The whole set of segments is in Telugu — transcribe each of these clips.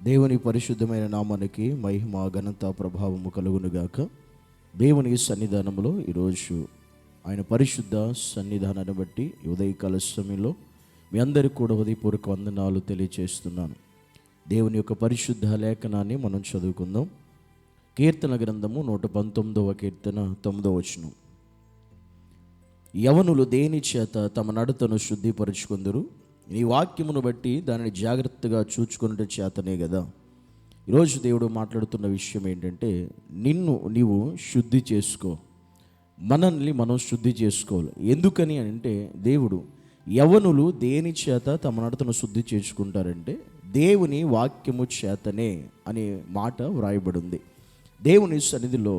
దేవుని పరిశుద్ధమైన నామానికి మహిమ ఘనత ప్రభావము కలుగునుగాక. దేవుని సన్నిధానంలో ఈరోజు ఆయన పరిశుద్ధ సన్నిధానాన్ని బట్టి ఉదయకాల సమయంలో మీ అందరికీ కూడా హృదయపూర్వక వందనాలు తెలియజేస్తున్నాను. దేవుని యొక్క పరిశుద్ధ లేఖనాన్ని మనం చదువుకుందాం. కీర్తన గ్రంథము 119వ కీర్తన 9వ వచనం. యవనులు దేని చేత తమ నడతను శుద్ధిపరుచుకుందరు? నీ వాక్యమును బట్టి దానిని జాగ్రత్తగా చూచుకున్నట్టు చేతనే కదా. ఈరోజు దేవుడు మాట్లాడుతున్న విషయం ఏంటంటే, నీవు శుద్ధి చేసుకో, మనల్ని మనం శుద్ధి చేసుకోవాలి. ఎందుకని అంటే, దేవుడు యవనులు దేని చేత తమ నడతను శుద్ధి చేసుకుంటారంటే దేవుని వాక్యము చేతనే అనే మాట వ్రాయబడి ఉంది. దేవుని సన్నిధిలో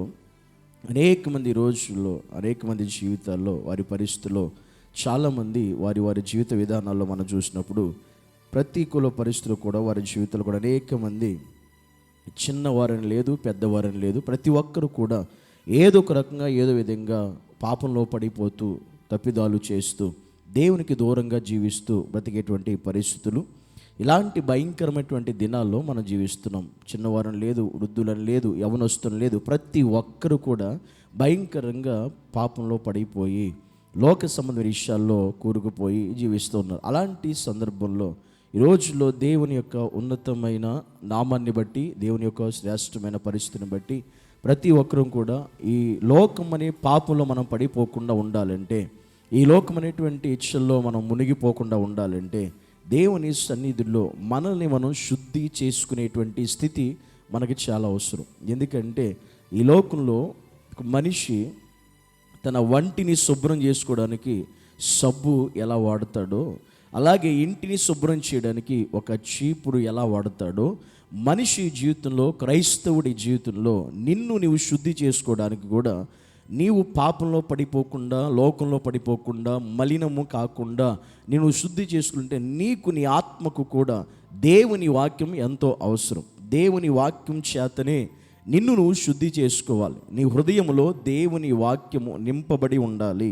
అనేక మంది రోజుల్లో, అనేక మంది జీవితాల్లో, వారి పరిస్థితుల్లో చాలామంది వారి జీవిత విధానాల్లో మనం చూసినప్పుడు ప్రతికూల పరిస్థితులు కూడా వారి జీవితాలు కూడా అనేక మంది చిన్నవారని లేదు, పెద్దవారని లేదు, ప్రతి ఒక్కరు కూడా ఏదో ఒక రకంగా ఏదో విధంగా పాపంలో పడిపోతూ తప్పిదాలు చేస్తూ దేవునికి దూరంగా జీవిస్తూ బ్రతికేటువంటి పరిస్థితులు. ఇలాంటి భయంకరమైనటువంటి దినాల్లో మనం జీవిస్తున్నాం. చిన్నవారని లేదు, వృద్ధులని లేదు, యవనస్తుని లేదు, ప్రతి ఒక్కరు కూడా భయంకరంగా పాపంలో పడిపోయి లోక సంబంధ విషయాల్లో కూరుకుపోయి జీవిస్తూ ఉన్నారు. అలాంటి సందర్భంలో ఈ రోజుల్లో దేవుని యొక్క ఉన్నతమైన నామాన్ని బట్టి, దేవుని యొక్క శ్రేష్టమైన పరిస్థితిని బట్టి ప్రతి ఒక్కరూ కూడా ఈ లోకం అనే పాపంలో మనం పడిపోకుండా ఉండాలంటే, ఈ లోకం అనేటువంటి ఇచ్చల్లో మనం మునిగిపోకుండా ఉండాలంటే దేవుని సన్నిధిలో మనల్ని మనం శుద్ధి చేసుకునేటువంటి స్థితి మనకి చాలా అవసరం. ఎందుకంటే ఈ లోకంలో మనిషి తన వంటిని శుభ్రం చేసుకోవడానికి సబ్బు ఎలా వాడతాడో, అలాగే ఇంటిని శుభ్రం చేయడానికి ఒక చీపురు ఎలా వాడతాడో, మనిషి జీవితంలో, క్రైస్తవుడి జీవితంలో నీవు శుద్ధి చేసుకోవడానికి కూడా నీవు పాపంలో పడిపోకుండా, లోకంలో పడిపోకుండా, మలినము కాకుండా నేను శుద్ధి చేసుకుంటే నీకు, నీ ఆత్మకు కూడా దేవుని వాక్యం ఎంతో అవసరం. దేవుని వాక్యం చేతనే నువ్వు శుద్ధి చేసుకోవాలి. నీ హృదయంలో దేవుని వాక్యము నింపబడి ఉండాలి.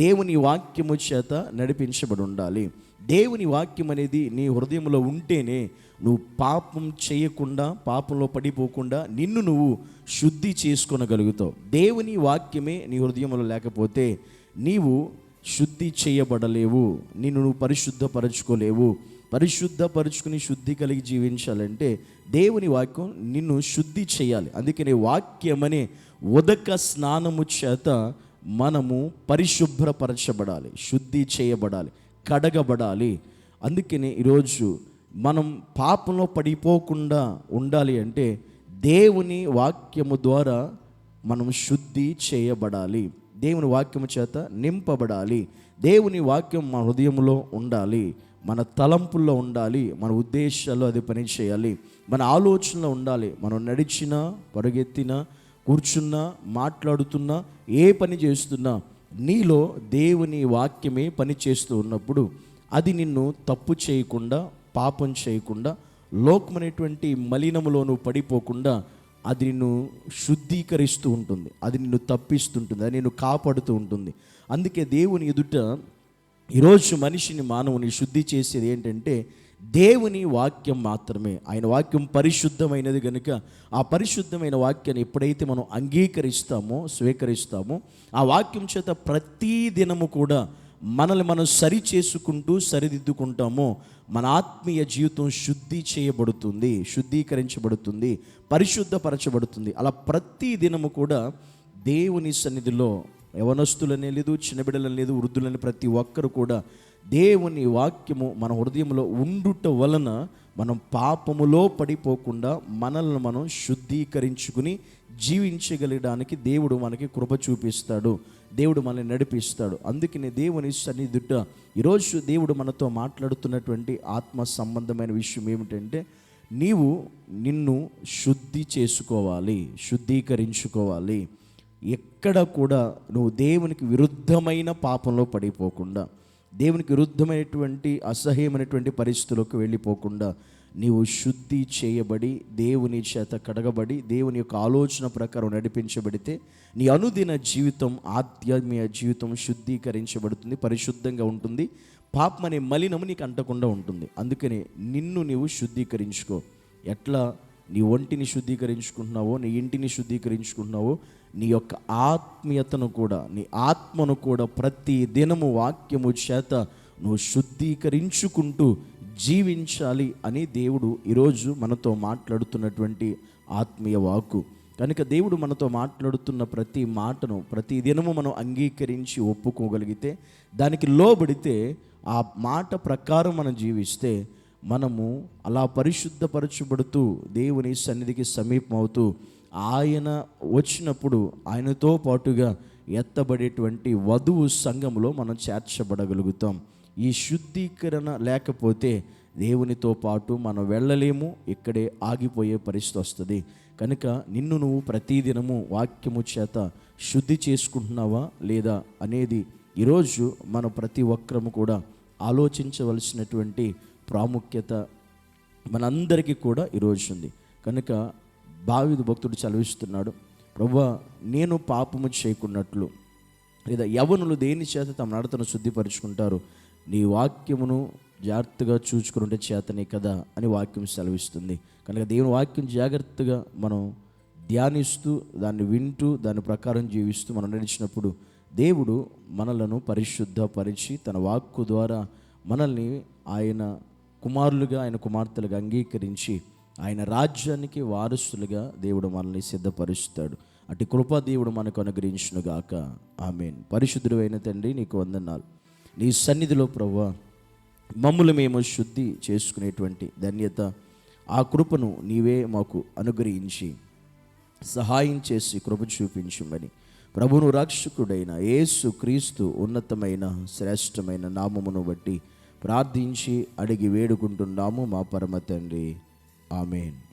దేవుని వాక్యము చేత నడిపించబడి ఉండాలి. దేవుని వాక్యం అనేది నీ హృదయంలో ఉంటేనే నువ్వు పాపం చేయకుండా, పాపంలో పడిపోకుండా నువ్వు శుద్ధి చేసుకొనగలుగుతావు. దేవుని వాక్యమే నీ హృదయంలో లేకపోతే నీవు శుద్ధి చేయబడలేవు, నువ్వు పరిశుద్ధపరచుకోలేవు. పరిశుద్ధపరుచుకుని శుద్ధి కలిగి జీవించాలంటే దేవుని వాక్యం నిన్ను శుద్ధి చేయాలి. అందుకనే వాక్యమనే ఉదక స్నానము చేత మనము పరిశుభ్రపరచబడాలి, శుద్ధి చేయబడాలి, కడగబడాలి. అందుకనే ఈరోజు మనం పాపంలో పడిపోకుండా ఉండాలి అంటే దేవుని వాక్యము ద్వారా మనం శుద్ధి చేయబడాలి, దేవుని వాక్యము చేత నింపబడాలి. దేవుని వాక్యం మన హృదయంలో ఉండాలి, మన తలంపుల్లో ఉండాలి, మన ఉద్దేశాల్లో అది పని చేయాలి, మన ఆలోచనలో ఉండాలి. మనం నడిచినా, పరుగెత్తినా, కూర్చున్నా, మాట్లాడుతున్నా, ఏ పని చేస్తున్నా నీలో దేవుని వాక్యమే పని చేస్తూ ఉన్నప్పుడు అది నిన్ను తప్పు చేయకుండా, పాపం చేయకుండా, లోకమనేటువంటి మలినములో నువ్వు పడిపోకుండా అది నిన్ను శుద్ధీకరిస్తూ ఉంటుంది, అది నిన్ను తప్పిస్తుంటుంది, అది నిన్ను కాపాడుతూ ఉంటుంది. అందుకే దేవుని ఎదుట ఈరోజు మనిషిని, మానవుని శుద్ధి చేసేది ఏంటంటే దేవుని వాక్యం మాత్రమే. ఆయన వాక్యం పరిశుద్ధమైనది కనుక ఆ పరిశుద్ధమైన వాక్యాన్ని ఎప్పుడైతే మనం అంగీకరిస్తామో, స్వీకరిస్తామో, ఆ వాక్యం చేత ప్రతి దినము కూడా మనల్ని మనం సరి చేసుకుంటూ సరిదిద్దుకుంటామో మన ఆత్మీయ జీవితం శుద్ధి చేయబడుతుంది, శుద్ధీకరించబడుతుంది, పరిశుద్ధపరచబడుతుంది. అలా ప్రతి దినము కూడా దేవుని సన్నిధిలో యవనస్తులనే లేదు, చిన్నబిడ్డలని లేదు, వృద్ధులని ప్రతి ఒక్కరు కూడా దేవుని వాక్యము మన హృదయంలో ఉండుట వలన మనం పాపములో పడిపోకుండా మనల్ని మనం శుద్ధీకరించుకుని జీవించగలడానికి దేవుడు మనకి కృప చూపిస్తాడు, దేవుడు మనల్ని నడిపిస్తాడు. అందుకనే దేవుని సన్నిధిట ఈరోజు దేవుడు మనతో మాట్లాడుతున్నటువంటి ఆత్మ సంబంధమైన విషయం ఏమిటంటే, నిన్ను శుద్ధి చేసుకోవాలి, శుద్ధీకరించుకోవాలి. ఎక్కడ కూడా నువ్వు దేవునికి విరుద్ధమైన పాపంలో పడిపోకుండా, దేవునికి విరుద్ధమైనటువంటి అసహ్యమైనటువంటి పరిస్థితులకు వెళ్ళిపోకుండా నీవు శుద్ధి చేయబడి, దేవుని చేత కడగబడి, దేవుని యొక్క ఆలోచన ప్రకారం నడిపించబడితే నీ అనుదిన జీవితం, ఆధ్యాత్మిక జీవితం శుద్ధీకరించబడుతుంది, పరిశుద్ధంగా ఉంటుంది. పాపం అనే మలినము నీకు అంటకుండా ఉంటుంది. అందుకని నీవు శుద్ధీకరించుకో. ఎట్లా నీ ఒంటిని శుద్ధీకరించుకుంటున్నావో, నీ ఇంటిని శుద్ధీకరించుకుంటున్నావో, నీ యొక్క ఆత్మీయతను కూడా, నీ ఆత్మను కూడా ప్రతి దినము వాక్యము చేత నువ్వు శుద్ధీకరించుకుంటూ జీవించాలి అని దేవుడు ఈరోజు మనతో మాట్లాడుతున్నటువంటి ఆత్మీయ వాక్కు. కనుక దేవుడు మనతో మాట్లాడుతున్న ప్రతి మాటను ప్రతి దినము మనం అంగీకరించి ఒప్పుకోగలిగితే, దానికి లోబడితే, ఆ మాట ప్రకారం మనం జీవిస్తే, మనము అలా పరిశుద్ధపరచబడుతూ దేవుని సన్నిధికి సమీపం అవుతూ ఆయన వచ్చినప్పుడు ఆయనతో పాటుగా ఎత్తబడేటువంటి వధువు సంఘములో మనం చేర్చబడగలుగుతాం. ఈ శుద్ధీకరణ లేకపోతే దేవునితో పాటు మనం వెళ్ళలేము, ఇక్కడే ఆగిపోయే పరిస్థితి వస్తుంది. కనుక నిన్ను నువ్వు ప్రతిదినము వాక్యము చేత శుద్ధి చేసుకుంటున్నావా లేదా అనేది ఈరోజు మనం ప్రతి ఒక్కరము కూడా ఆలోచించవలసినటువంటి ప్రాముఖ్యత మనందరికీ కూడా ఈరోజు ఉంది. కనుక దావీదు భక్తుడు చదివిస్తున్నాడు, ప్రభువా నేను పాపము చేయకున్నట్లు, లేదా యవ్వనులు దేని చేత తమ నడతను శుద్ధిపరుచుకుంటారు, నీ వాక్యమును జాగ్రత్తగా చూసుకుంటే చేతనే కదా అని వాక్యం సెలవిస్తుంది. కనుక దేవుని వాక్యం జాగ్రత్తగా మనం ధ్యానిస్తూ, దాన్ని వింటూ, దాని ప్రకారం జీవిస్తూ మనం నడిచినప్పుడు దేవుడు మనలను పరిశుద్ధపరిచి తన వాక్కు ద్వారా మనల్ని ఆయన కుమారులుగా, ఆయన కుమార్తెలుగా అంగీకరించి ఆయన రాజ్యానికి వారసులుగా దేవుడు మనల్ని సిద్ధపరుస్తాడు. అటు కృపా దేవుడు మనకు అనుగ్రహించునుగాక. ఆమేన్. పరిశుద్ధుడైన తండ్రి, నీకు వందనాలు. నీ సన్నిధిలో ప్రభువా మమ్ములు మేము శుద్ధి చేసుకునేటువంటి ధన్యత, ఆ కృపను నీవే మాకు అనుగ్రహించి సహాయం చేసి కృప చూపించుమని ప్రభువును రక్షకుడైన యేసు క్రీస్తు ఉన్నతమైన శ్రేష్టమైన నామమును బట్టి ప్రార్థించి అడిగి వేడుకుంటున్నాము మా పరమ తండ్రి. ఆమేన్.